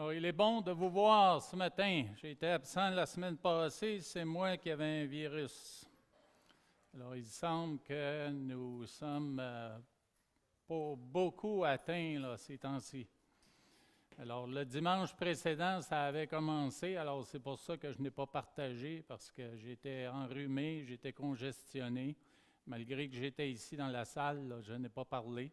Alors, il est bon de vous voir ce matin. J'ai été absent la semaine passée, c'est moi qui avais un virus. Alors, il semble que nous sommes pas beaucoup atteints là, ces temps-ci. Alors, le dimanche précédent, ça avait commencé, alors c'est pour ça que je n'ai pas partagé, parce que j'étais enrhumé, j'étais congestionné. Malgré que j'étais ici dans la salle, là, je n'ai pas parlé.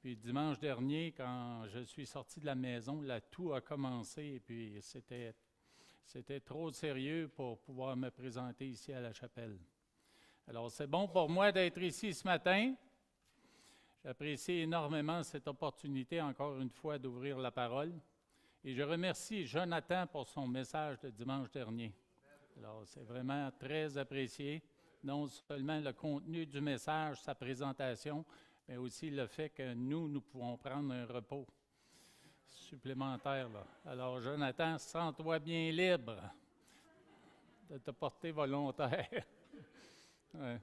Puis dimanche dernier, quand je suis sorti de la maison, la toux a commencé et puis c'était trop sérieux pour pouvoir me présenter ici à la chapelle. Alors, c'est bon pour moi d'être ici ce matin. J'apprécie énormément cette opportunité, encore une fois, d'ouvrir la parole. Et je remercie Jonathan pour son message de dimanche dernier. Alors, c'est vraiment très apprécié. Non seulement le contenu du message, sa présentation, mais aussi le fait que nous pouvons prendre un repos supplémentaire. Là. Alors, Jonathan, sens-toi bien libre de te porter volontaire. Ouais.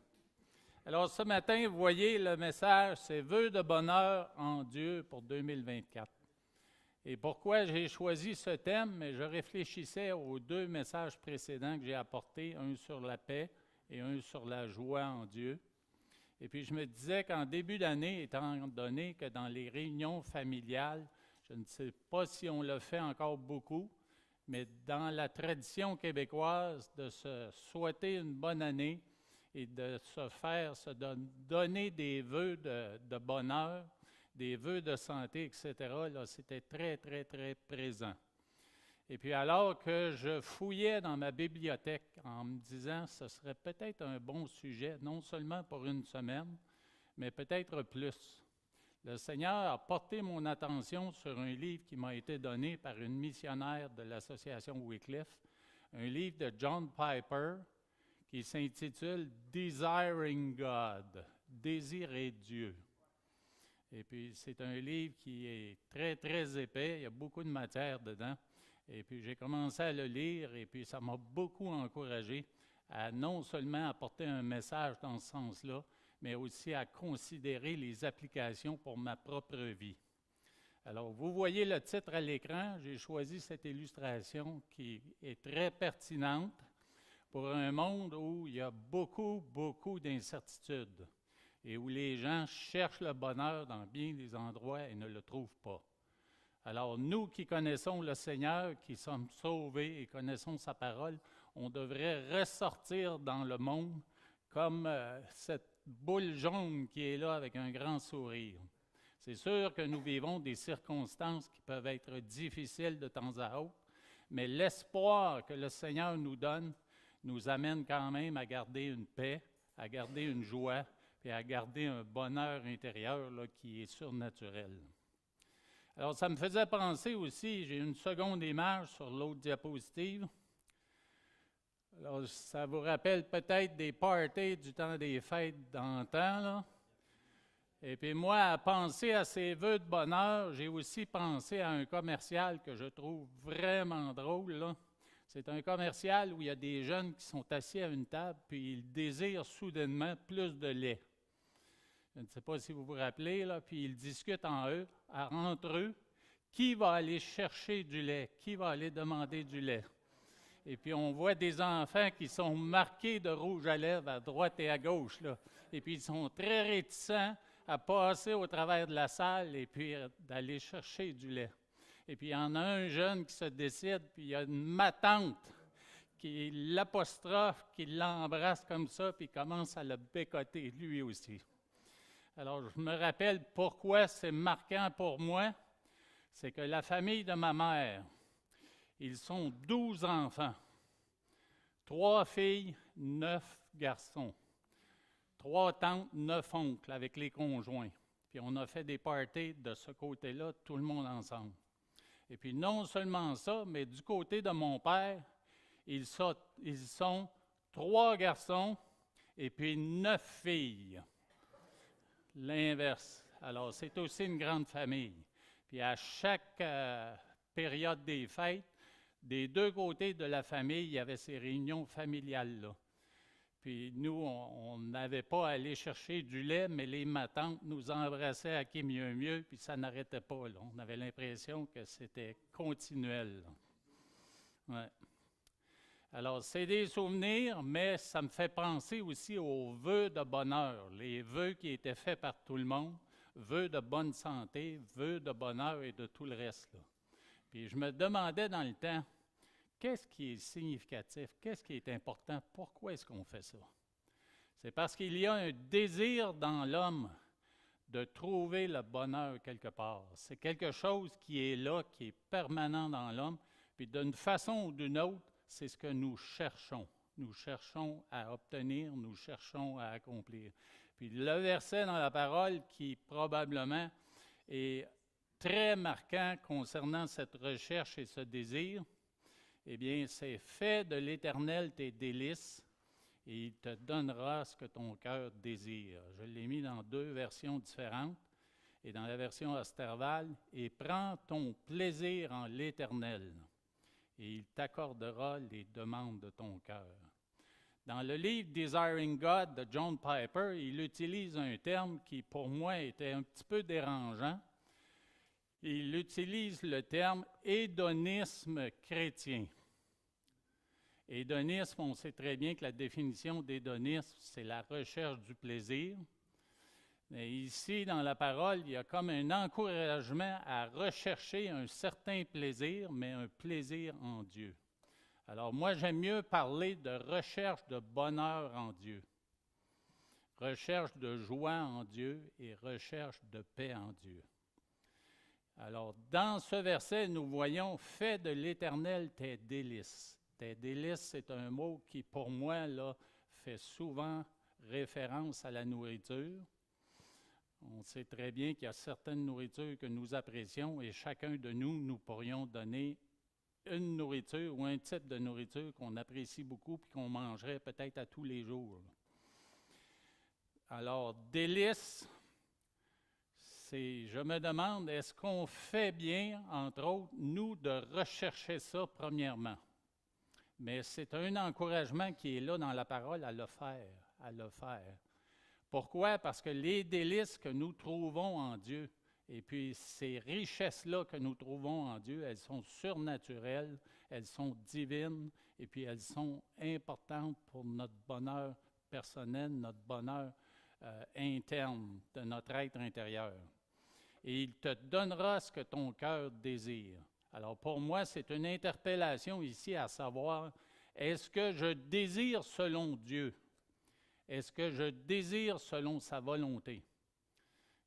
Alors, ce matin, vous voyez, le message, c'est « Vœux de bonheur en Dieu pour 2024 ». Et pourquoi j'ai choisi ce thème? Mais je réfléchissais aux deux messages précédents que j'ai apportés, un sur la paix et un sur la joie en Dieu. Et puis, je me disais qu'en début d'année, étant donné que dans les réunions familiales, je ne sais pas si on le fait encore beaucoup, mais dans la tradition québécoise de se souhaiter une bonne année et de se donner des vœux de bonheur, des vœux de santé, etc., là, c'était très, très, très présent. Et puis alors que je fouillais dans ma bibliothèque en me disant que ce serait peut-être un bon sujet, non seulement pour une semaine, mais peut-être plus. Le Seigneur a porté mon attention sur un livre qui m'a été donné par une missionnaire de l'association Wycliffe, un livre de John Piper qui s'intitule « Desiring God », « Désirer Dieu ». Et puis c'est un livre qui est très, très épais, il y a beaucoup de matière dedans. Et puis j'ai commencé à le lire et puis ça m'a beaucoup encouragé à non seulement apporter un message dans ce sens-là, mais aussi à considérer les applications pour ma propre vie. Alors, vous voyez le titre à l'écran, j'ai choisi cette illustration qui est très pertinente pour un monde où il y a beaucoup, beaucoup d'incertitudes et où les gens cherchent le bonheur dans bien des endroits et ne le trouvent pas. Alors, nous qui connaissons le Seigneur, qui sommes sauvés et connaissons sa parole, on devrait ressortir dans le monde comme cette boule jaune qui est là avec un grand sourire. C'est sûr que nous vivons des circonstances qui peuvent être difficiles de temps à autre, mais l'espoir que le Seigneur nous donne nous amène quand même à garder une paix, à garder une joie et à garder un bonheur intérieur là, qui est surnaturel. Alors, ça me faisait penser aussi, j'ai une seconde image sur l'autre diapositive. Alors, ça vous rappelle peut-être des parties du temps des fêtes d'antan, là. Et puis moi, à penser à ces vœux de bonheur, j'ai aussi pensé à un commercial que je trouve vraiment drôle, là. C'est un commercial où il y a des jeunes qui sont assis à une table, puis ils désirent soudainement plus de lait. Je ne sais pas si vous vous rappelez, là, puis ils discutent entre eux, qui va aller chercher du lait, qui va aller demander du lait. Et puis on voit des enfants qui sont marqués de rouge à lèvres à droite et à gauche, là. Et puis ils sont très réticents à passer au travers de la salle et puis d'aller chercher du lait. Et puis il y en a un jeune qui se décide, puis il y a une matante qui l'apostrophe, qui l'embrasse comme ça, puis commence à le bécoter lui aussi. Alors, je me rappelle pourquoi c'est marquant pour moi, c'est que la famille de ma mère, ils sont 12 enfants, 3 filles, 9 garçons, 3 tantes, 9 oncles avec les conjoints. Puis on a fait des parties de ce côté-là, tout le monde ensemble. Et puis non seulement ça, mais du côté de mon père, ils sont 3 garçons et puis 9 filles. L'inverse. Alors, c'est aussi une grande famille. Puis à chaque période des fêtes, des deux côtés de la famille, il y avait ces réunions familiales-là. puis nous, on n'avait pas à aller chercher du lait, mais les matantes nous embrassaient à qui mieux, puis ça n'arrêtait pas, là. On avait l'impression que c'était continuel, là. Ouais. Alors, c'est des souvenirs, mais ça me fait penser aussi aux vœux de bonheur, les vœux qui étaient faits par tout le monde, vœux de bonne santé, vœux de bonheur et de tout le reste, là. Puis je me demandais dans le temps, qu'est-ce qui est significatif? Qu'est-ce qui est important? Pourquoi est-ce qu'on fait ça? C'est parce qu'il y a un désir dans l'homme de trouver le bonheur quelque part. C'est quelque chose qui est là, qui est permanent dans l'homme, puis d'une façon ou d'une autre, c'est ce que nous cherchons. Nous cherchons à obtenir, nous cherchons à accomplir. Puis le verset dans la parole qui probablement est très marquant concernant cette recherche et ce désir, eh bien, c'est « Fais de l'Éternel tes délices, et il te donnera ce que ton cœur désire. » Je l'ai mis dans 2 versions différentes, et dans la version Osterwald, « Et prends ton plaisir en l'Éternel, et il t'accordera les demandes de ton cœur. » Dans le livre « Desiring God » de John Piper, il utilise un terme qui, pour moi, était un petit peu dérangeant. Il utilise le terme « hédonisme chrétien ». Hédonisme, on sait très bien que la définition d'hédonisme, c'est la recherche du plaisir. Mais ici, dans la parole, il y a comme un encouragement à rechercher un certain plaisir, mais un plaisir en Dieu. Alors moi, j'aime mieux parler de recherche de bonheur en Dieu, recherche de joie en Dieu et recherche de paix en Dieu. Alors, dans ce verset, nous voyons « Fais de l'Éternel tes délices ». Tes délices, c'est un mot qui, pour moi, là, fait souvent référence à la nourriture. On sait très bien qu'il y a certaines nourritures que nous apprécions et chacun de nous, nous pourrions donner une nourriture ou un type de nourriture qu'on apprécie beaucoup et qu'on mangerait peut-être à tous les jours. Alors, délices, je me demande, est-ce qu'on fait bien, entre autres, nous, de rechercher ça premièrement? Mais c'est un encouragement qui est là dans la parole à le faire. Pourquoi? Parce que les délices que nous trouvons en Dieu, et puis ces richesses-là que nous trouvons en Dieu, elles sont surnaturelles, elles sont divines, et puis elles sont importantes pour notre bonheur personnel, notre bonheur interne, de notre être intérieur. Et il te donnera ce que ton cœur désire. Alors pour moi, c'est une interpellation ici à savoir, est-ce que je désire selon Dieu? Est-ce que je désire selon sa volonté?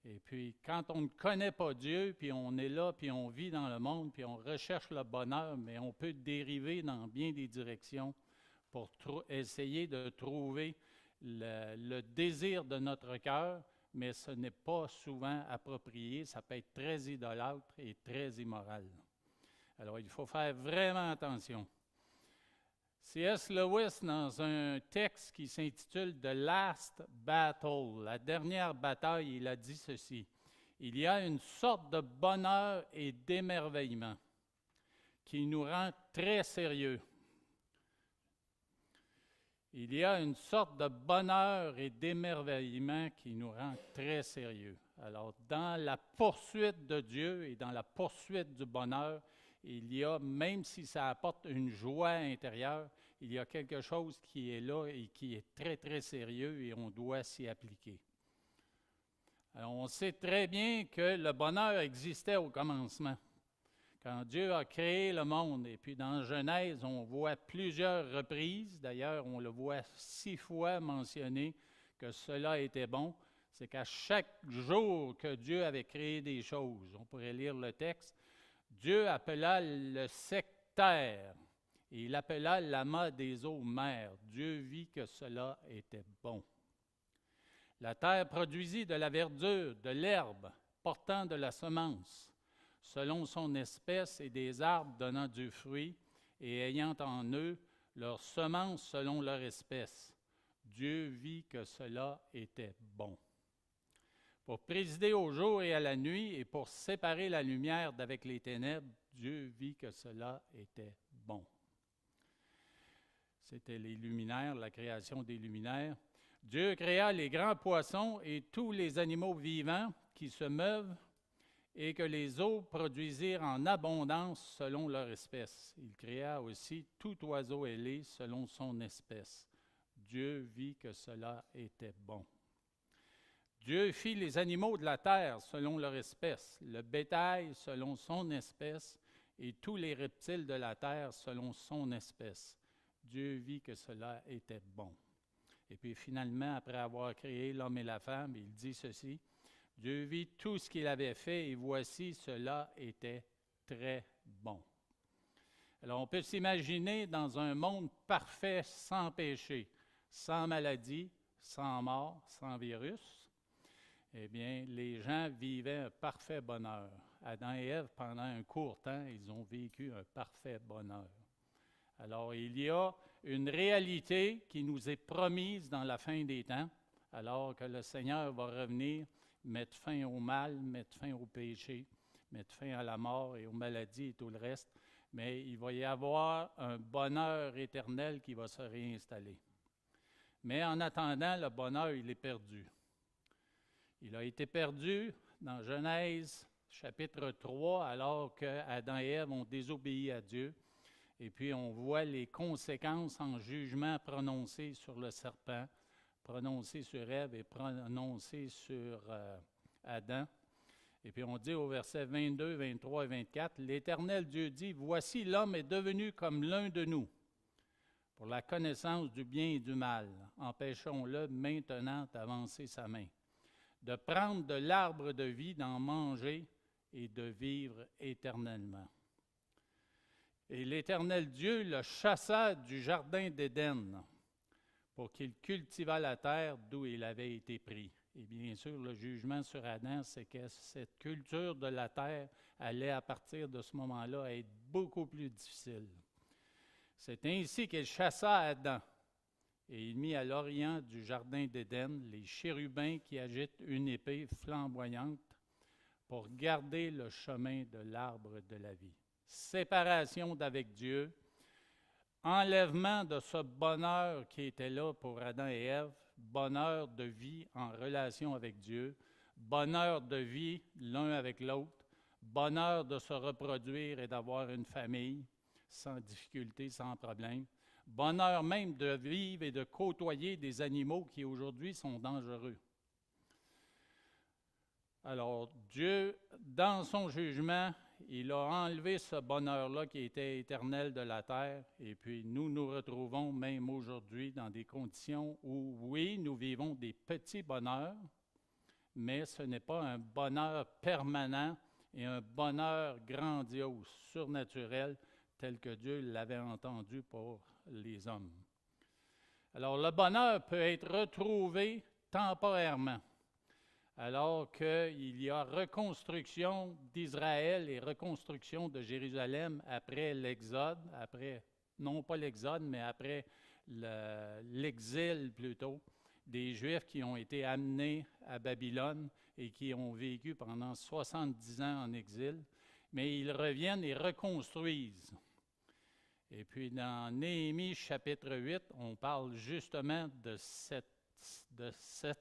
Et puis, quand on ne connaît pas Dieu, puis on est là, puis on vit dans le monde, puis on recherche le bonheur, mais on peut dériver dans bien des directions pour essayer de trouver le désir de notre cœur, mais ce n'est pas souvent approprié. Ça peut être très idolâtre et très immoral. Alors, il faut faire vraiment attention. C.S. Lewis, dans un texte qui s'intitule « The Last Battle », la dernière bataille, il a dit ceci: « Il y a une sorte de bonheur et d'émerveillement qui nous rend très sérieux. Il y a une sorte de bonheur et d'émerveillement qui nous rend très sérieux. » Alors, dans la poursuite de Dieu et dans la poursuite du bonheur, il y a, même si ça apporte une joie intérieure, il y a quelque chose qui est là et qui est très, très sérieux et on doit s'y appliquer. Alors, on sait très bien que le bonheur existait au commencement, quand Dieu a créé le monde. Et puis dans Genèse, on voit plusieurs reprises, d'ailleurs on le voit 6 fois mentionné que cela était bon. C'est qu'à chaque jour que Dieu avait créé des choses, on pourrait lire le texte, Dieu appela le sec terre, et il appela l'amas des eaux mer. Dieu vit que cela était bon. La terre produisit de la verdure, de l'herbe, portant de la semence, selon son espèce, et des arbres donnant du fruit, et ayant en eux leur semence selon leur espèce. Dieu vit que cela était bon. Pour présider au jour et à la nuit, et pour séparer la lumière d'avec les ténèbres, Dieu vit que cela était bon. C'était les luminaires, la création des luminaires. Dieu créa les grands poissons et tous les animaux vivants qui se meuvent et que les eaux produisirent en abondance selon leur espèce. Il créa aussi tout oiseau ailé selon son espèce. Dieu vit que cela était bon. Dieu fit les animaux de la terre selon leur espèce, le bétail selon son espèce et tous les reptiles de la terre selon son espèce. Dieu vit que cela était bon. Et puis finalement, après avoir créé l'homme et la femme, il dit ceci, Dieu vit tout ce qu'il avait fait et voici, cela était très bon. Alors on peut s'imaginer dans un monde parfait, sans péché, sans maladie, sans mort, sans virus. Eh bien, les gens vivaient un parfait bonheur. Adam et Ève, pendant un court temps, ils ont vécu un parfait bonheur. Alors, il y a une réalité qui nous est promise dans la fin des temps, alors que le Seigneur va revenir, mettre fin au mal, mettre fin au péché, mettre fin à la mort et aux maladies et tout le reste. Mais il va y avoir un bonheur éternel qui va se réinstaller. Mais en attendant, le bonheur, il est perdu. Il a été perdu dans Genèse chapitre 3, alors que Adam et Ève ont désobéi à Dieu. Et puis on voit les conséquences en jugement prononcés sur le serpent, prononcés sur Ève et prononcés sur Adam. Et puis on dit au verset 22, 23 et 24, « L'Éternel Dieu dit, Voici l'homme est devenu comme l'un de nous, pour la connaissance du bien et du mal. Empêchons-le maintenant d'avancer sa main, de prendre de l'arbre de vie, d'en manger et de vivre éternellement. » Et l'Éternel Dieu le chassa du jardin d'Éden pour qu'il cultivât la terre d'où il avait été pris. Et bien sûr, le jugement sur Adam, c'est que cette culture de la terre allait à partir de ce moment-là être beaucoup plus difficile. C'est ainsi qu'il chassa Adam et il mit à l'orient du jardin d'Éden les chérubins qui agitent une épée flamboyante pour garder le chemin de l'arbre de la vie. Séparation d'avec Dieu, enlèvement de ce bonheur qui était là pour Adam et Ève, bonheur de vie en relation avec Dieu, bonheur de vie l'un avec l'autre, bonheur de se reproduire et d'avoir une famille sans difficulté, sans problème, bonheur même de vivre et de côtoyer des animaux qui aujourd'hui sont dangereux. Alors Dieu, dans son jugement, il a enlevé ce bonheur-là qui était éternel de la terre, et puis nous nous retrouvons même aujourd'hui dans des conditions où, oui, nous vivons des petits bonheurs, mais ce n'est pas un bonheur permanent et un bonheur grandiose, surnaturel, tel que Dieu l'avait entendu pour les hommes. Alors le bonheur peut être retrouvé temporairement. Alors qu'il y a reconstruction d'Israël et reconstruction de Jérusalem après l'Exode, non pas l'Exode, mais après l'exil plutôt, des Juifs qui ont été amenés à Babylone et qui ont vécu pendant 70 ans en exil, mais ils reviennent et reconstruisent. Et puis dans Néhémie chapitre 8, on parle justement de cette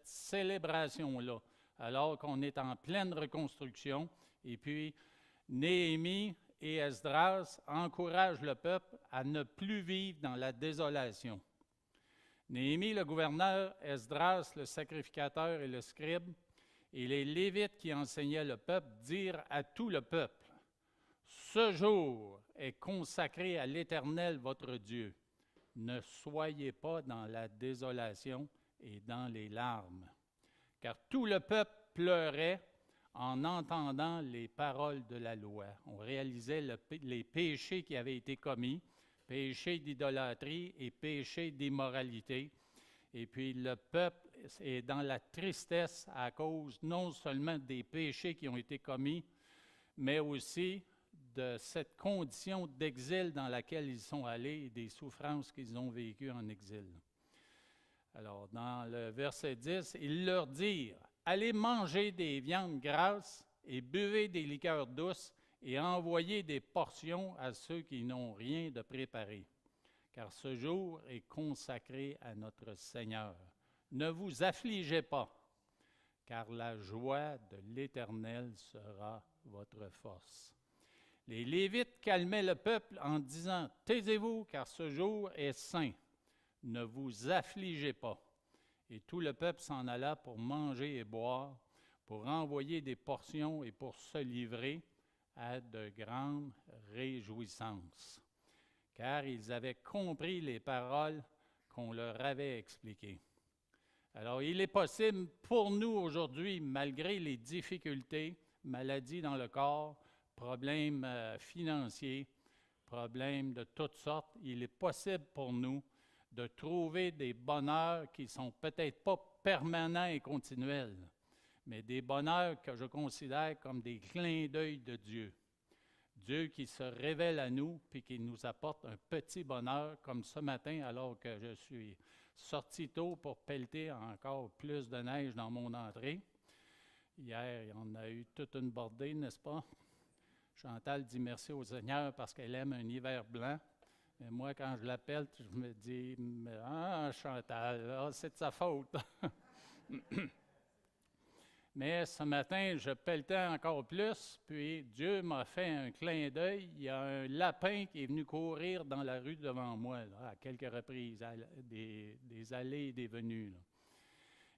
célébration-là, alors qu'on est en pleine reconstruction. Et puis, Néhémie et Esdras encouragent le peuple à ne plus vivre dans la désolation. Néhémie, le gouverneur, Esdras, le sacrificateur et le scribe, et les Lévites qui enseignaient le peuple, dirent à tout le peuple, « Ce jour est consacré à l'Éternel votre Dieu. Ne soyez pas dans la désolation et dans les larmes. » Car tout le peuple pleurait en entendant les paroles de la loi. On réalisait les péchés qui avaient été commis, péché d'idolâtrie et péché d'immoralité. Et puis le peuple est dans la tristesse à cause non seulement des péchés qui ont été commis, mais aussi de cette condition d'exil dans laquelle ils sont allés et des souffrances qu'ils ont vécues en exil. Alors, dans le verset 10, ils leur dirent, « Allez manger des viandes grasses et buvez des liqueurs douces et envoyez des portions à ceux qui n'ont rien de préparé. car ce jour est consacré à notre Seigneur. Ne vous affligez pas, car la joie de l'Éternel sera votre force. » Les Lévites calmaient le peuple en disant, « Taisez-vous, car ce jour est saint. Ne vous affligez pas. » Et tout le peuple s'en alla pour manger et boire, pour envoyer des portions et pour se livrer à de grandes réjouissances, car ils avaient compris les paroles qu'on leur avait expliquées. Alors, il est possible pour nous aujourd'hui, malgré les difficultés, maladies dans le corps, problèmes financiers, problèmes de toutes sortes, il est possible pour nous de trouver des bonheurs qui ne sont peut-être pas permanents et continuels, mais des bonheurs que je considère comme des clins d'œil de Dieu. Dieu qui se révèle à nous puis qui nous apporte un petit bonheur, comme ce matin, alors que je suis sorti tôt pour pelleter encore plus de neige dans mon entrée. Hier, on a eu toute une bordée, n'est-ce pas? Chantal dit merci au Seigneur parce qu'elle aime un hiver blanc. Mais moi, quand je l'appelle, je me dis « Ah, Chantal, c'est de sa faute! » Mais ce matin, je pelletais encore plus, puis Dieu m'a fait un clin d'œil. Il y a un lapin qui est venu courir dans la rue devant moi, là, à quelques reprises, des allées et des venues. Là.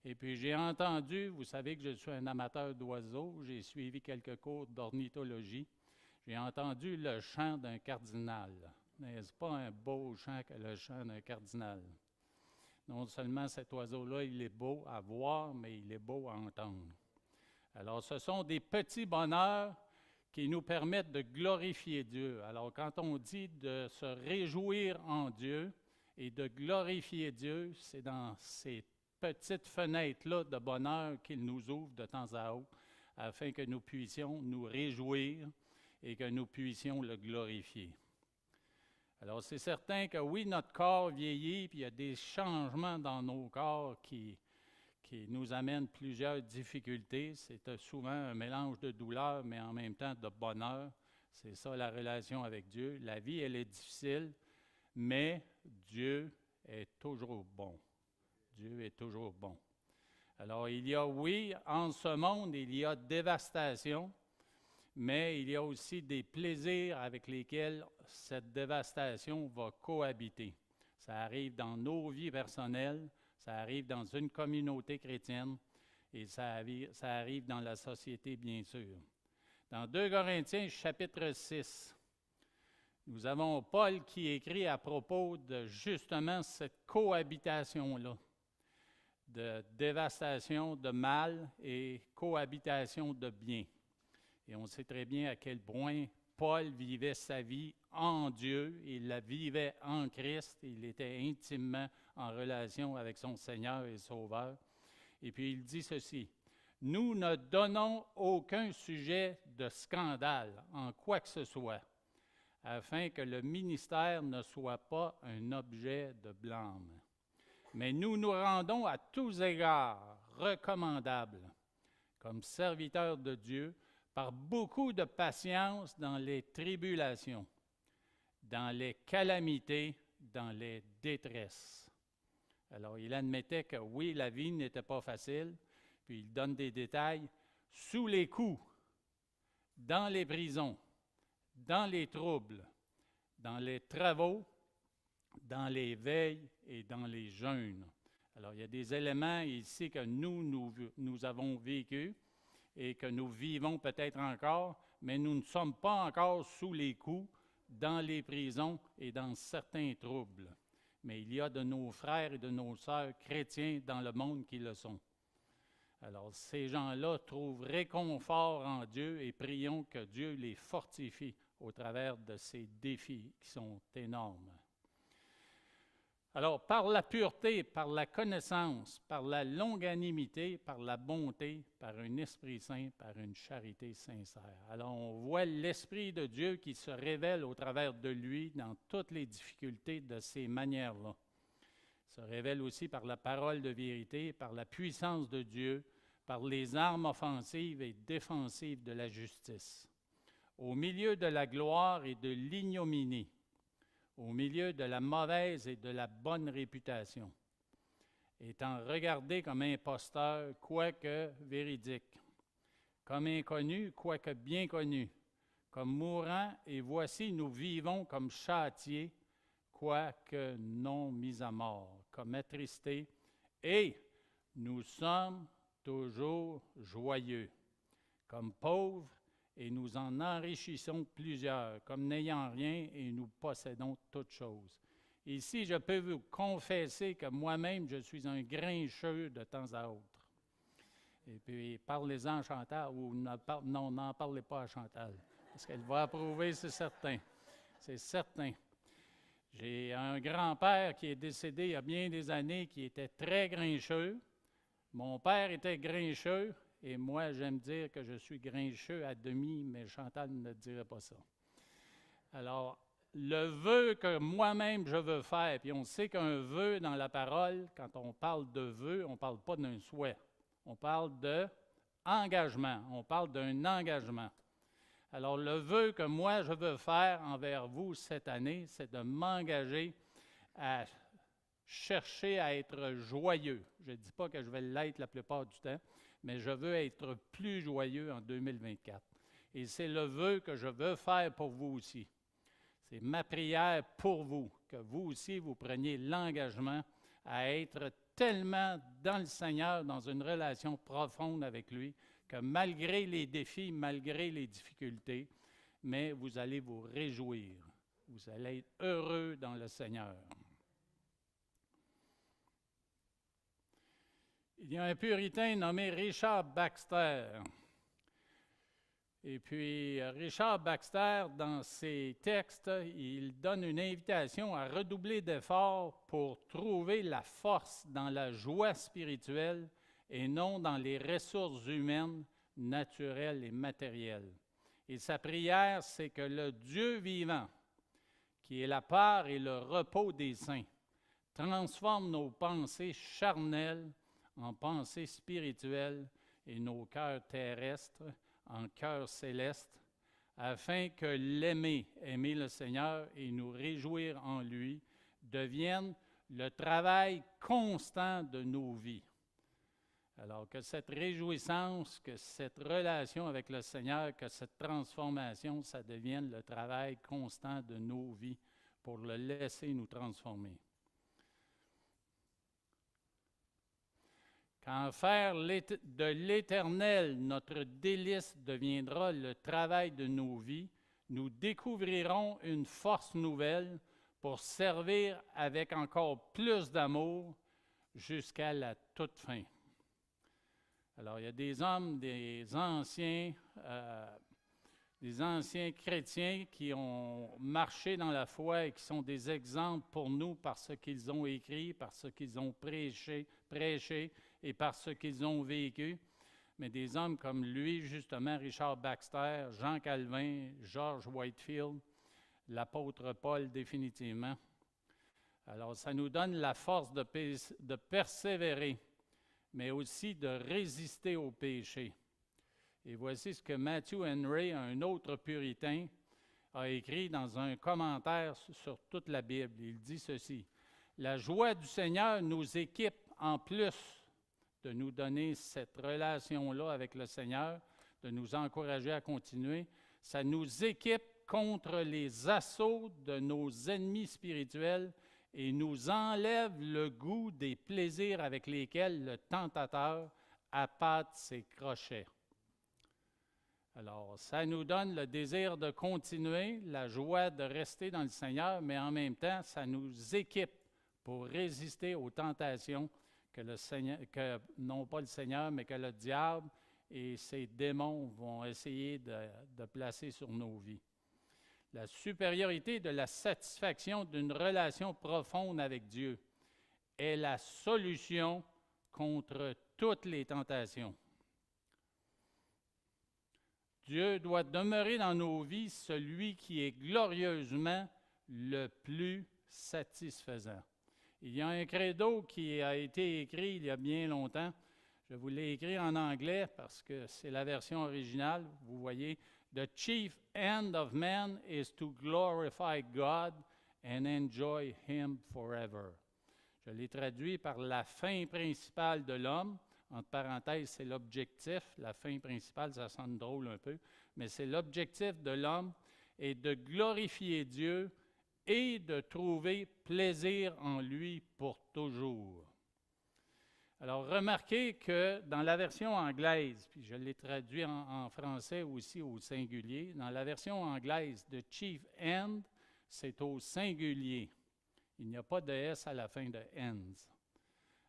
Et puis j'ai entendu, vous savez que je suis un amateur d'oiseaux, j'ai suivi quelques cours d'ornithologie. J'ai entendu le chant d'un cardinal. N'est-ce pas un beau chant que le chant d'un cardinal? Non seulement cet oiseau-là, il est beau à voir, mais il est beau à entendre. Alors, ce sont des petits bonheurs qui nous permettent de glorifier Dieu. Alors, quand on dit de se réjouir en Dieu et de glorifier Dieu, c'est dans ces petites fenêtres-là de bonheur qu'il nous ouvre de temps à autre, afin que nous puissions nous réjouir et que nous puissions le glorifier. Alors, c'est certain que oui, notre corps vieillit, puis il y a des changements dans nos corps qui nous amènent plusieurs difficultés. C'est souvent un mélange de douleur, mais en même temps de bonheur. C'est ça la relation avec Dieu. La vie, elle est difficile, mais Dieu est toujours bon. Dieu est toujours bon. Alors, il y a, oui, en ce monde, il y a dévastation, mais il y a aussi des plaisirs avec lesquels cette dévastation va cohabiter. Ça arrive dans nos vies personnelles, ça arrive dans une communauté chrétienne et ça arrive dans la société, bien sûr. Dans 2 Corinthiens, chapitre 6, nous avons Paul qui écrit à propos de justement cette cohabitation-là, de dévastation de mal et cohabitation de bien. Et on sait très bien à quel point Paul vivait sa vie en Dieu, il la vivait en Christ, il était intimement en relation avec son Seigneur et Sauveur. Et puis il dit ceci, « Nous ne donnons aucun sujet de scandale en quoi que ce soit, afin que le ministère ne soit pas un objet de blâme. Mais nous nous rendons à tous égards recommandables, comme serviteurs de Dieu, par beaucoup de patience dans les tribulations, dans les calamités, dans les détresses. » Alors, il admettait que oui, la vie n'était pas facile, puis il donne des détails, sous les coups, dans les prisons, dans les troubles, dans les travaux, dans les veilles et dans les jeûnes. Alors, il y a des éléments ici que nous avons vécu et que nous vivons peut-être encore, mais nous ne sommes pas encore sous les coups, dans les prisons et dans certains troubles. Mais il y a de nos frères et de nos sœurs chrétiens dans le monde qui le sont. Alors, ces gens-là trouvent réconfort en Dieu et prions que Dieu les fortifie au travers de ces défis qui sont énormes. Alors, par la pureté, par la connaissance, par la longanimité, par la bonté, par un esprit saint, par une charité sincère. Alors, on voit l'Esprit de Dieu qui se révèle au travers de lui dans toutes les difficultés de ces manières-là. Il se révèle aussi par la parole de vérité, par la puissance de Dieu, par les armes offensives et défensives de la justice. Au milieu de la gloire et de l'ignominie, au milieu de la mauvaise et de la bonne réputation, étant regardé comme imposteur, quoique véridique, comme inconnu, quoique bien connu, comme mourant, et voici nous vivons comme châtiés, quoique non mis à mort, comme attristés, et nous sommes toujours joyeux, comme pauvres, et nous en enrichissons plusieurs, comme n'ayant rien, et nous possédons toutes choses. Ici, je peux vous confesser que moi-même, je suis un grincheux de temps à autre. Et puis, parlez-en à Chantal, ou non, n'en parlez pas à Chantal, parce qu'elle va approuver, c'est certain. C'est certain. J'ai un grand-père qui est décédé il y a bien des années, qui était très grincheux. Mon père était grincheux, et moi, j'aime dire que je suis grincheux à demi, mais Chantal ne dirait pas ça. Alors, le vœu que moi-même je veux faire, puis on sait qu'un vœu dans la parole, quand on parle de vœu, on ne parle pas d'un souhait. On parle d'engagement. On parle d'un engagement. Alors, le vœu que moi je veux faire envers vous cette année, c'est de m'engager à chercher à être joyeux. Je ne dis pas que je vais l'être la plupart du temps, mais je veux être plus joyeux en 2024. Et c'est le vœu que je veux faire pour vous aussi. C'est ma prière pour vous, que vous aussi, vous preniez l'engagement à être tellement dans le Seigneur, dans une relation profonde avec lui, que malgré les défis, malgré les difficultés, mais vous allez vous réjouir. Vous allez être heureux dans le Seigneur. Il y a un puritain nommé Richard Baxter. Et puis, Richard Baxter, dans ses textes, il donne une invitation à redoubler d'efforts pour trouver la force dans la joie spirituelle et non dans les ressources humaines, naturelles et matérielles. Et sa prière, c'est que le Dieu vivant, qui est la part et le repos des saints, transforme nos pensées charnelles en pensées spirituelles et nos cœurs terrestres en cœur céleste, afin que l'aimer, aimer le Seigneur et nous réjouir en lui, devienne le travail constant de nos vies. Alors que cette réjouissance, que cette relation avec le Seigneur, que cette transformation, ça devienne le travail constant de nos vies pour le laisser nous transformer. Quand faire de l'Éternel notre délice deviendra le travail de nos vies, nous découvrirons une force nouvelle pour servir avec encore plus d'amour jusqu'à la toute fin. Alors, il y a des hommes, des anciens chrétiens qui ont marché dans la foi et qui sont des exemples pour nous par ce qu'ils ont écrit, par ce qu'ils ont prêché et par ce qu'ils ont vécu. Mais des hommes comme lui, justement, Richard Baxter, Jean Calvin, George Whitefield, l'apôtre Paul définitivement. Alors, ça nous donne la force de persévérer, mais aussi de résister au péché. Et voici ce que Matthew Henry, un autre puritain, a écrit dans un commentaire sur toute la Bible. Il dit ceci: « La joie du Seigneur nous équipe en plus de nous donner cette relation-là avec le Seigneur, de nous encourager à continuer. Ça nous équipe contre les assauts de nos ennemis spirituels et nous enlève le goût des plaisirs avec lesquels le tentateur appâte ses crochets. » Alors, ça nous donne le désir de continuer, la joie de rester dans le Seigneur, mais en même temps, ça nous équipe pour résister aux tentations que le Seigneur, non pas le Seigneur, mais que le diable et ses démons vont essayer de placer sur nos vies. La supériorité de la satisfaction d'une relation profonde avec Dieu est la solution contre toutes les tentations. Dieu doit demeurer dans nos vies celui qui est glorieusement le plus satisfaisant. Il y a un credo qui a été écrit il y a bien longtemps. Je vous l'ai écrit en anglais parce que c'est la version originale. Vous voyez, « The chief end of man is to glorify God and enjoy Him forever. Je l'ai traduit par la fin principale de l'homme. Entre parenthèses, c'est l'objectif. La fin principale, ça sonne drôle un peu, mais c'est l'objectif de l'homme est de glorifier Dieu et de trouver plaisir en lui pour toujours. Alors, remarquez que dans la version anglaise, puis je l'ai traduit en français aussi au singulier, dans la version anglaise, the chief end, c'est au singulier. Il n'y a pas de S à la fin de ends.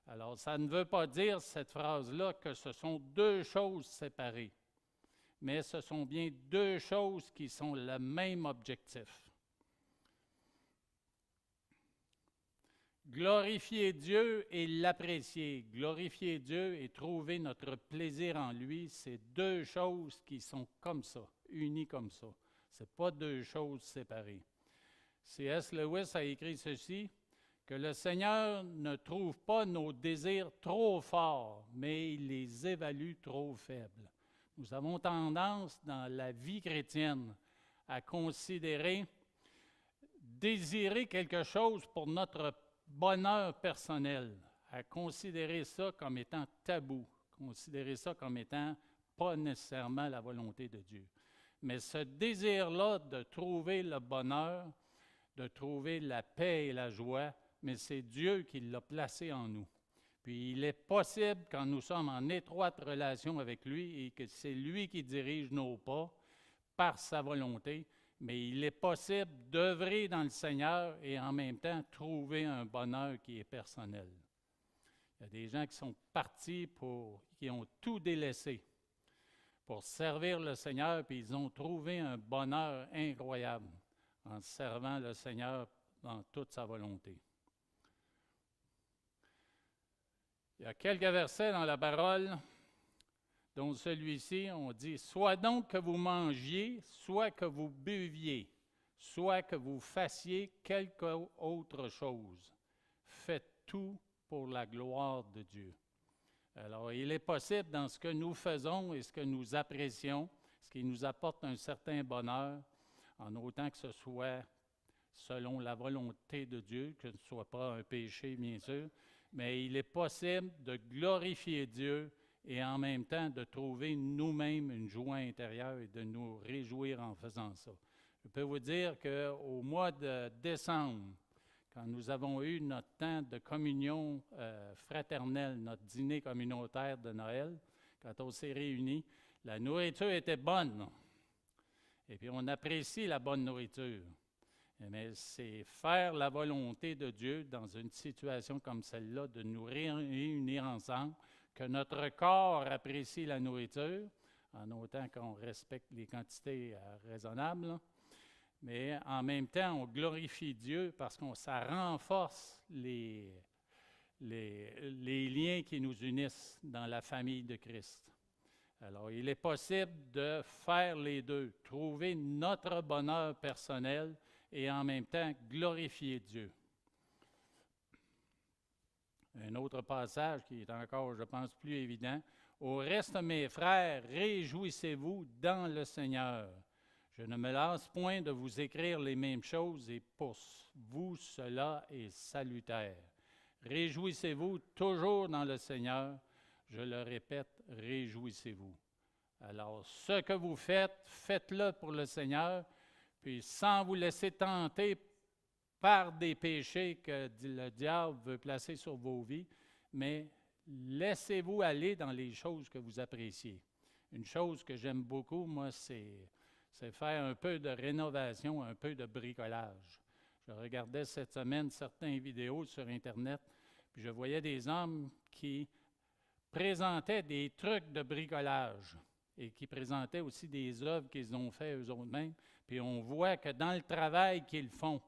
Alors, ça ne veut pas dire, cette phrase-là, que ce sont deux choses séparées, mais ce sont bien deux choses qui sont le même objectif. Glorifier Dieu et l'apprécier. Glorifier Dieu et trouver notre plaisir en lui, c'est deux choses qui sont comme ça, unies comme ça. Ce n'est pas deux choses séparées. C.S. Lewis a écrit ceci, que le Seigneur ne trouve pas nos désirs trop forts, mais il les évalue trop faibles. Nous avons tendance dans la vie chrétienne à considérer, désirer quelque chose pour notre bonheur personnel, à considérer ça comme étant tabou, considérer ça comme étant pas nécessairement la volonté de Dieu. Mais ce désir-là de trouver le bonheur, de trouver la paix et la joie, mais c'est Dieu qui l'a placé en nous. Puis il est possible, quand nous sommes en étroite relation avec lui et que c'est lui qui dirige nos pas par sa volonté, mais il est possible d'œuvrer dans le Seigneur et en même temps trouver un bonheur qui est personnel. Il y a des gens qui sont partis qui ont tout délaissé pour servir le Seigneur, puis ils ont trouvé un bonheur incroyable en servant le Seigneur dans toute sa volonté. Il y a quelques versets dans la parole, dont celui-ci, on dit « Soit donc que vous mangiez, soit que vous buviez, soit que vous fassiez quelque autre chose. Faites tout pour la gloire de Dieu. » Alors, il est possible dans ce que nous faisons et ce que nous apprécions, ce qui nous apporte un certain bonheur, en autant que ce soit selon la volonté de Dieu, que ce ne soit pas un péché, bien sûr, mais il est possible de glorifier Dieu et en même temps de trouver nous-mêmes une joie intérieure et de nous réjouir en faisant ça. Je peux vous dire qu'au mois de décembre, quand nous avons eu notre temps de communion fraternelle, notre dîner communautaire de Noël, quand on s'est réunis, la nourriture était bonne. Et puis on apprécie la bonne nourriture. Mais c'est faire la volonté de Dieu dans une situation comme celle-là, de nous réunir ensemble, que notre corps apprécie la nourriture, en autant qu'on respecte les quantités raisonnables, mais en même temps, on glorifie Dieu parce que ça renforce les liens qui nous unissent dans la famille de Christ. Alors, il est possible de faire les deux, trouver notre bonheur personnel et en même temps glorifier Dieu. Un autre passage qui est encore, je pense, plus évident. « Au reste, mes frères, réjouissez-vous dans le Seigneur. Je ne me lasse point de vous écrire les mêmes choses et pour vous cela est salutaire. Réjouissez-vous toujours dans le Seigneur. Je le répète, réjouissez-vous. » Alors, ce que vous faites, faites-le pour le Seigneur, puis sans vous laisser tenter par des péchés que le diable veut placer sur vos vies, mais laissez-vous aller dans les choses que vous appréciez. Une chose que j'aime beaucoup, moi, c'est faire un peu de rénovation, un peu de bricolage. Je regardais cette semaine certaines vidéos sur Internet, puis je voyais des hommes qui présentaient des trucs de bricolage et qui présentaient aussi des œuvres qu'ils ont faites eux-mêmes. Puis on voit que dans le travail qu'ils font,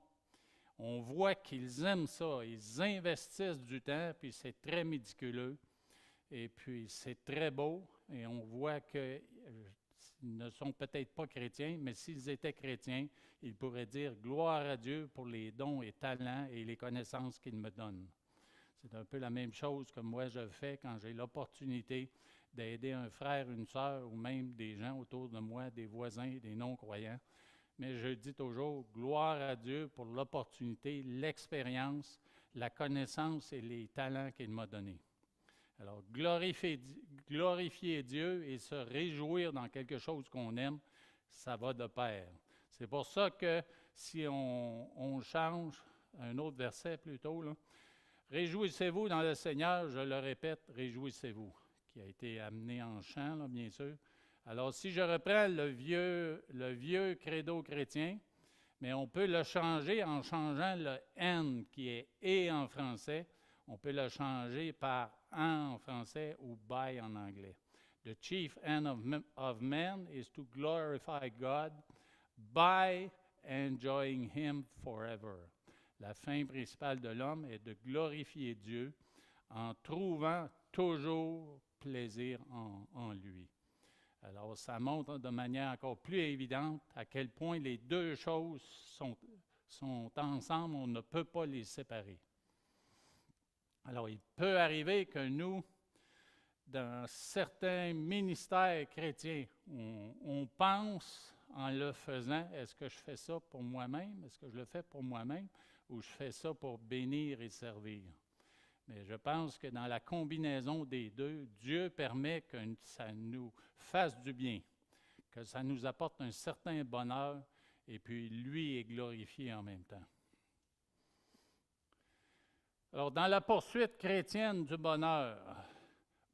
on voit qu'ils aiment ça, ils investissent du temps, puis c'est très méticuleux, et puis c'est très beau, et on voit qu'ils ne sont peut-être pas chrétiens, mais s'ils étaient chrétiens, ils pourraient dire « Gloire à Dieu pour les dons et talents et les connaissances qu'il me donne ». C'est un peu la même chose que moi je fais quand j'ai l'opportunité d'aider un frère, une sœur, ou même des gens autour de moi, des voisins, des non-croyants. mais je dis toujours gloire à Dieu pour l'opportunité, l'expérience, la connaissance et les talents qu'il m'a donnés. Alors, glorifier Dieu et se réjouir dans quelque chose qu'on aime, ça va de pair. C'est pour ça que si on change, un autre verset plutôt, là, réjouissez-vous dans le Seigneur, je le répète, réjouissez-vous, qui a été amené en chant, là, bien sûr. Alors, si je reprends le vieux credo chrétien, mais on peut le changer en changeant le « and » qui est « et » en français. On peut le changer par « en » français ou « by » en anglais. The chief end of man is to glorify God by enjoying Him forever. La fin principale de l'homme est de glorifier Dieu en trouvant toujours plaisir en lui. Alors, ça montre de manière encore plus évidente à quel point les deux choses sont ensemble, on ne peut pas les séparer. Alors, il peut arriver que nous, dans certains ministères chrétiens, on pense en le faisant, est-ce que je fais ça pour moi-même, est-ce que je le fais pour moi-même, ou je fais ça pour bénir et servir? Mais je pense que dans la combinaison des deux, Dieu permet que ça nous fasse du bien, que ça nous apporte un certain bonheur, et puis lui est glorifié en même temps. Alors, dans la poursuite chrétienne du bonheur,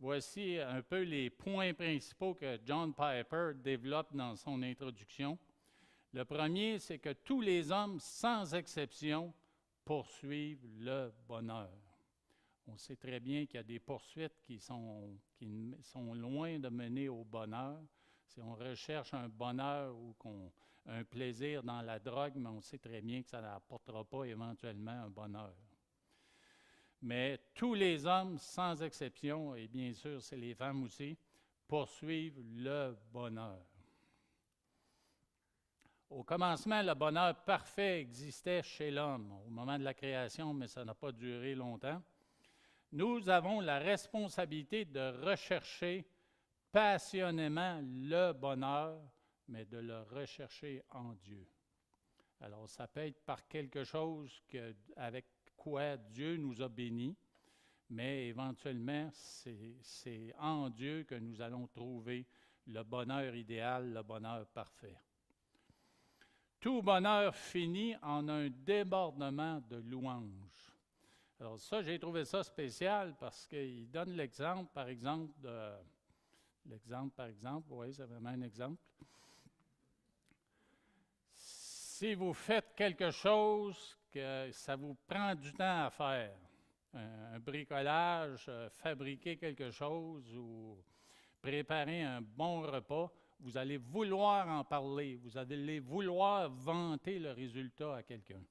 voici un peu les points principaux que John Piper développe dans son introduction. Le premier, c'est que tous les hommes, sans exception, poursuivent le bonheur. On sait très bien qu'il y a des poursuites qui sont loin de mener au bonheur. Si on recherche un bonheur ou un plaisir dans la drogue, mais on sait très bien que ça n'apportera pas éventuellement un bonheur. Mais tous les hommes, sans exception, et bien sûr c'est les femmes aussi, poursuivent le bonheur. Au commencement, le bonheur parfait existait chez l'homme au moment de la création, mais ça n'a pas duré longtemps. Nous avons la responsabilité de rechercher passionnément le bonheur, mais de le rechercher en Dieu. Alors, ça peut être par quelque chose avec quoi Dieu nous a bénis, mais éventuellement, c'est en Dieu que nous allons trouver le bonheur idéal, le bonheur parfait. Tout bonheur finit en un débordement de louanges. Alors ça, j'ai trouvé ça spécial parce qu'il donne l'exemple, par exemple, oui, c'est vraiment un exemple. Si vous faites quelque chose que ça vous prend du temps à faire, un bricolage, fabriquer quelque chose ou préparer un bon repas, vous allez vouloir en parler, vous allez vouloir vanter le résultat à quelqu'un.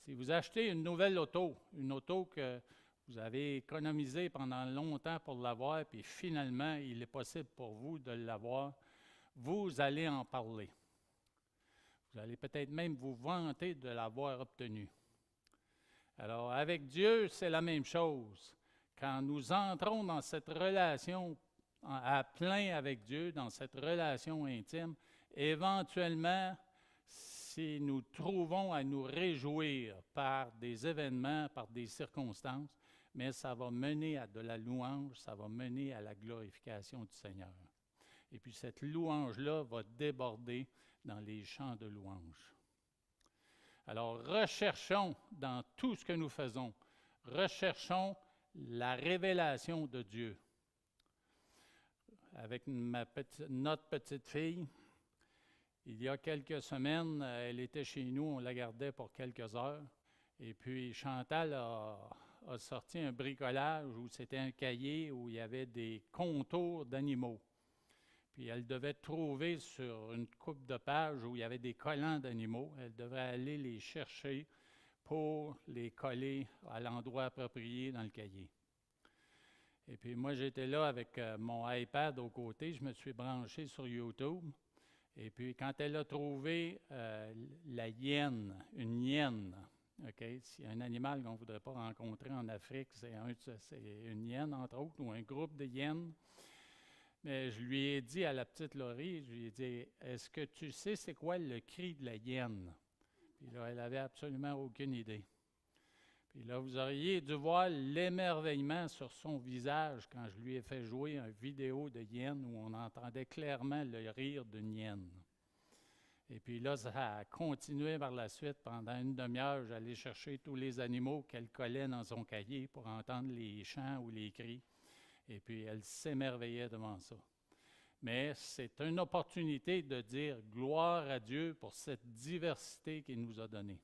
Si vous achetez une nouvelle auto, une auto que vous avez économisé pendant longtemps pour l'avoir, puis finalement, il est possible pour vous de l'avoir, vous allez en parler. Vous allez peut-être même vous vanter de l'avoir obtenu. Alors, avec Dieu, c'est la même chose. Quand nous entrons dans cette relation à plein avec Dieu, dans cette relation intime, éventuellement, si nous trouvons à nous réjouir par des événements, par des circonstances, mais ça va mener à de la louange, ça va mener à la glorification du Seigneur. Et puis cette louange-là va déborder dans les chants de louange. Alors, recherchons dans tout ce que nous faisons, recherchons la révélation de Dieu. Avec notre petite fille, il y a quelques semaines, elle était chez nous, on la gardait pour quelques heures. Et puis Chantal a sorti un bricolage où c'était un cahier où il y avait des contours d'animaux. Puis elle devait trouver sur une coupe de pages où il y avait des collants d'animaux. Elle devait aller les chercher pour les coller à l'endroit approprié dans le cahier. Et puis moi, j'étais là avec mon iPad aux côtés. Je me suis branché sur YouTube. Et puis quand elle a trouvé la hyène, une hyène, okay? S'il y a un animal qu'on ne voudrait pas rencontrer en Afrique, c'est une hyène, entre autres, ou un groupe de hyènes. Mais je lui ai dit à la petite Laurie, je lui ai dit, est-ce que tu sais c'est quoi le cri de la hyène? Puis là, elle n'avait absolument aucune idée. Puis là, vous auriez dû voir l'émerveillement sur son visage quand je lui ai fait jouer une vidéo de hyène où on entendait clairement le rire d'une hyène. Et puis là, ça a continué par la suite. Pendant une demi-heure, j'allais chercher tous les animaux qu'elle collait dans son cahier pour entendre les chants ou les cris. Et puis, elle s'émerveillait devant ça. Mais c'est une opportunité de dire gloire à Dieu pour cette diversité qu'il nous a donnée.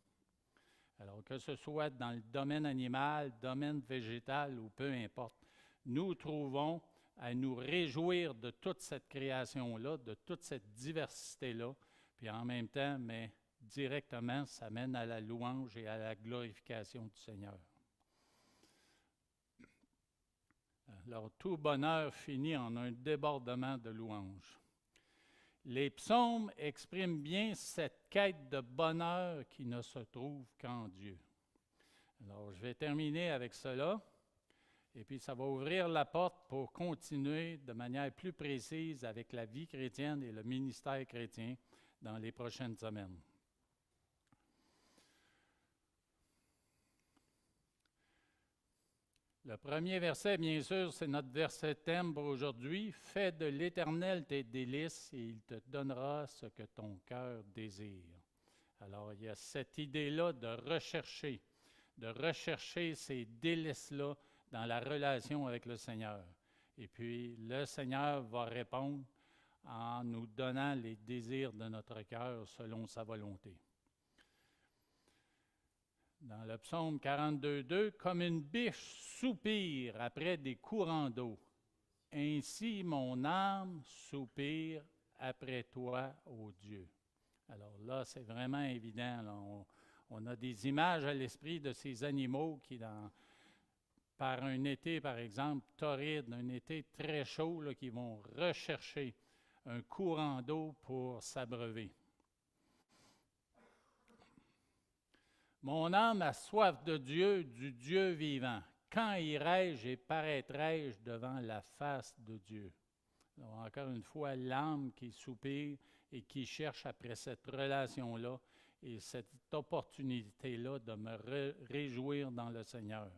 Alors, que ce soit dans le domaine animal, domaine végétal ou peu importe, nous trouvons à nous réjouir de toute cette création-là, de toute cette diversité-là, puis en même temps, mais directement, ça mène à la louange et à la glorification du Seigneur. Alors, tout bonheur finit en un débordement de louange. Les psaumes expriment bien cette quête de bonheur qui ne se trouve qu'en Dieu. Alors, je vais terminer avec cela, et puis ça va ouvrir la porte pour continuer de manière plus précise avec la vie chrétienne et le ministère chrétien dans les prochaines semaines. Le premier verset, bien sûr, c'est notre verset thème pour aujourd'hui. « Fais de l'Éternel tes délices et il te donnera ce que ton cœur désire. » Alors, il y a cette idée-là de rechercher ces délices-là dans la relation avec le Seigneur. Et puis, le Seigneur va répondre en nous donnant les désirs de notre cœur selon sa volonté. Dans le psaume 42:2, « Comme une biche soupire après des courants d'eau, ainsi mon âme soupire après toi, ô Dieu. » Alors là, c'est vraiment évident. Là, on a des images à l'esprit de ces animaux qui, par un été, par exemple, torride, un été très chaud, là, qui vont rechercher un courant d'eau pour s'abreuver. Mon âme a soif de Dieu, du Dieu vivant. Quand irai-je et paraîtrai-je devant la face de Dieu? Alors, encore une fois, l'âme qui soupire et qui cherche après cette relation-là et cette opportunité-là de me réjouir dans le Seigneur.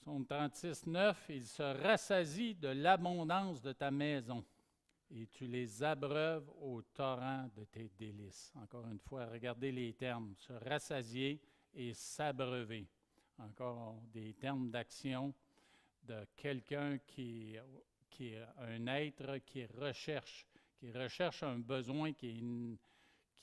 Psaume 36:9, « Il se rassasie de l'abondance de ta maison. Et tu les abreuves au torrent de tes délices. » Encore une fois, regardez les termes. Se rassasier et s'abreuver. Encore des termes d'action de quelqu'un qui est un être qui recherche un besoin qui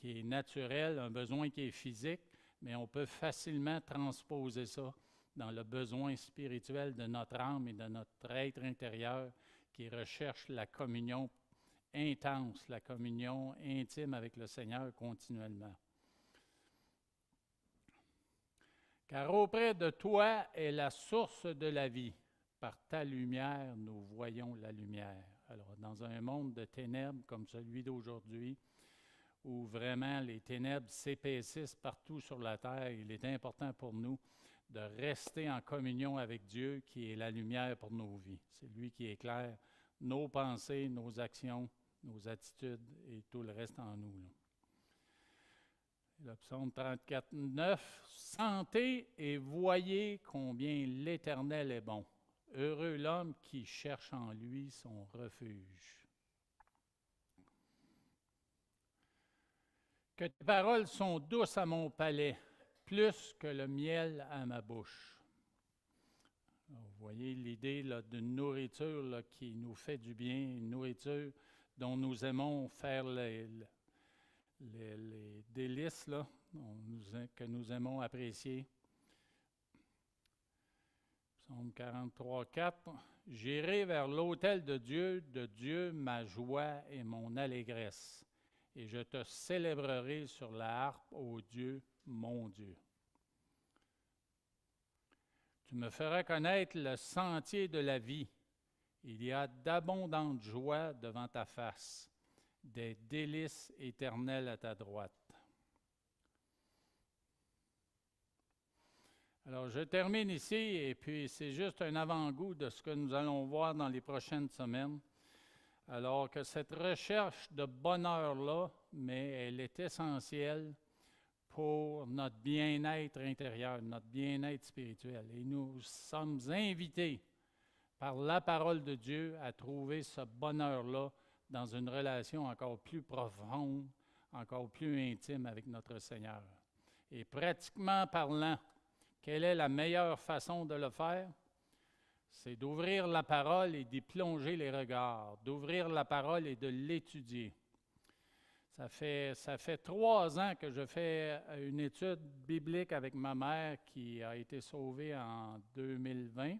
est naturel, un besoin qui est physique, mais on peut facilement transposer ça dans le besoin spirituel de notre âme et de notre être intérieur qui recherche la communion intense, la communion intime avec le Seigneur continuellement. « Car auprès de toi est la source de la vie. Par ta lumière, nous voyons la lumière. » Alors, dans un monde de ténèbres comme celui d'aujourd'hui, où vraiment les ténèbres s'épaississent partout sur la terre, il est important pour nous de rester en communion avec Dieu, qui est la lumière pour nos vies. C'est lui qui éclaire nos pensées, nos actions, nos attitudes et tout le reste en nous. Là. Le psaume 34:9, « Sentez et voyez combien l'Éternel est bon. Heureux l'homme qui cherche en lui son refuge. » Que tes paroles sont douces à mon palais, plus que le miel à ma bouche. Alors, vous voyez l'idée d'une nourriture là, qui nous fait du bien, une nourriture dont nous aimons faire les délices là, que nous aimons apprécier. Psaume 43:4, « J'irai vers l'autel de Dieu ma joie et mon allégresse, et je te célébrerai sur la harpe, ô Dieu, mon Dieu. » Tu me feras connaître le sentier de la vie. Il y a d'abondantes joies devant ta face, des délices éternelles à ta droite. Alors, je termine ici, et puis c'est juste un avant-goût de ce que nous allons voir dans les prochaines semaines. Alors que cette recherche de bonheur-là, mais elle est essentielle pour notre bien-être intérieur, notre bien-être spirituel. Et nous sommes invités par la parole de Dieu à trouver ce bonheur-là dans une relation encore plus profonde, encore plus intime avec notre Seigneur. Et pratiquement parlant, quelle est la meilleure façon de le faire? C'est d'ouvrir la parole et d'y plonger les regards, d'ouvrir la parole et de l'étudier. Ça fait 3 ans que je fais une étude biblique avec ma mère qui a été sauvée en 2020,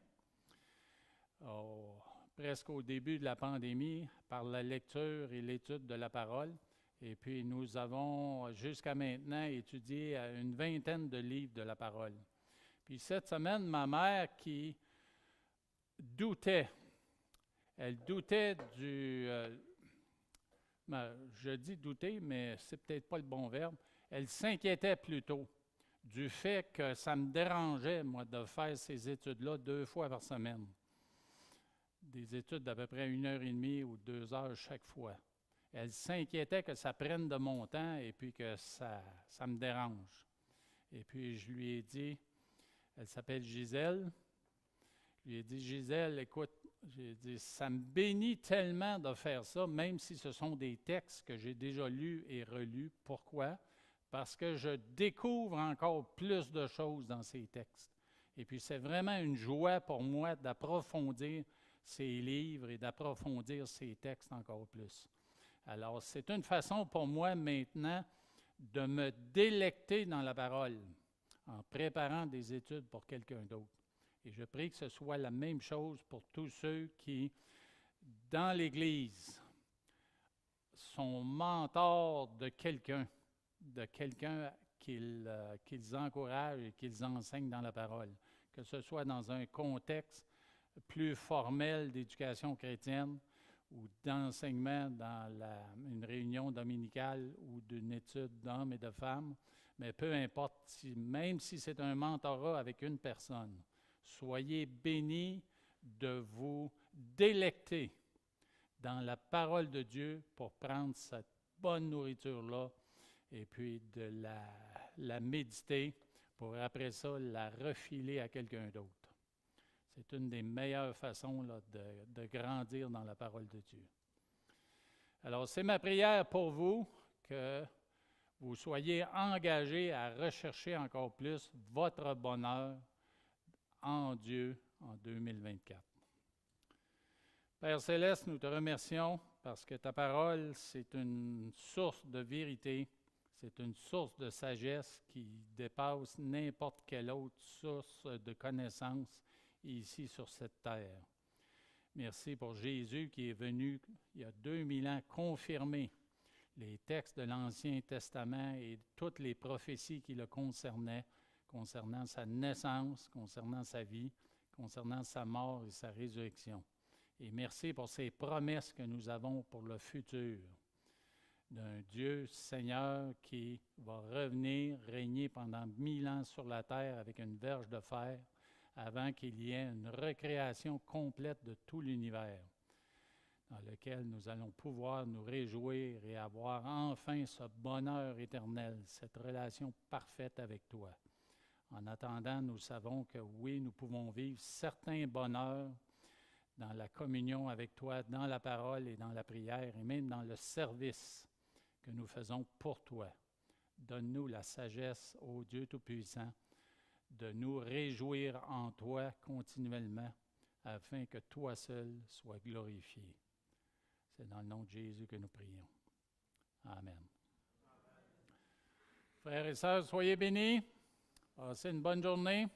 presque au début de la pandémie, par la lecture et l'étude de la parole. Et puis nous avons jusqu'à maintenant étudié une 20aine de livres de la parole. Puis cette semaine, ma mère qui doutait, elle doutait je dis douter, mais c'est peut-être pas le bon verbe. Elle s'inquiétait plutôt du fait que ça me dérangeait, moi, de faire ces études-là 2 fois par semaine. Des études d'à peu près 1h30 ou 2 heures chaque fois. Elle s'inquiétait que ça prenne de mon temps et puis que ça me dérange. Et puis je lui ai dit, elle s'appelle Gisèle, je lui ai dit, Gisèle, écoute, j'ai dit, ça me bénit tellement de faire ça, même si ce sont des textes que j'ai déjà lus et relus. Pourquoi? Parce que je découvre encore plus de choses dans ces textes. Et puis c'est vraiment une joie pour moi d'approfondir ces livres et d'approfondir ces textes encore plus. Alors c'est une façon pour moi maintenant de me délecter dans la parole en préparant des études pour quelqu'un d'autre. Et je prie que ce soit la même chose pour tous ceux qui, dans l'Église, sont mentors de quelqu'un qu'ils encouragent et qu'ils enseignent dans la parole, que ce soit dans un contexte plus formel d'éducation chrétienne ou d'enseignement dans une réunion dominicale ou d'une étude d'hommes et de femmes, mais peu importe, même si c'est un mentorat avec une personne, soyez bénis de vous délecter dans la parole de Dieu pour prendre cette bonne nourriture-là et puis de la méditer pour après ça la refiler à quelqu'un d'autre. C'est une des meilleures façons là, de grandir dans la parole de Dieu. Alors, c'est ma prière pour vous que vous soyez engagés à rechercher encore plus votre bonheur en Dieu en 2024. Père Céleste, nous te remercions parce que ta parole, c'est une source de vérité, c'est une source de sagesse qui dépasse n'importe quelle autre source de connaissance ici sur cette terre. Merci pour Jésus qui est venu il y a 2000 ans confirmer les textes de l'Ancien Testament et toutes les prophéties qui le concernaient, concernant sa naissance, concernant sa vie, concernant sa mort et sa résurrection. Et merci pour ces promesses que nous avons pour le futur, d'un Dieu Seigneur qui va revenir régner pendant 1000 ans sur la terre avec une verge de fer avant qu'il y ait une recréation complète de tout l'univers, dans lequel nous allons pouvoir nous réjouir et avoir enfin ce bonheur éternel, cette relation parfaite avec toi. En attendant, nous savons que oui, nous pouvons vivre certains bonheurs dans la communion avec toi, dans la parole et dans la prière, et même dans le service que nous faisons pour toi. Donne-nous la sagesse, ô Dieu Tout-Puissant, de nous réjouir en toi continuellement, afin que toi seul sois glorifié. C'est dans le nom de Jésus que nous prions. Amen. Frères et sœurs, soyez bénis. Passez une bonne journée.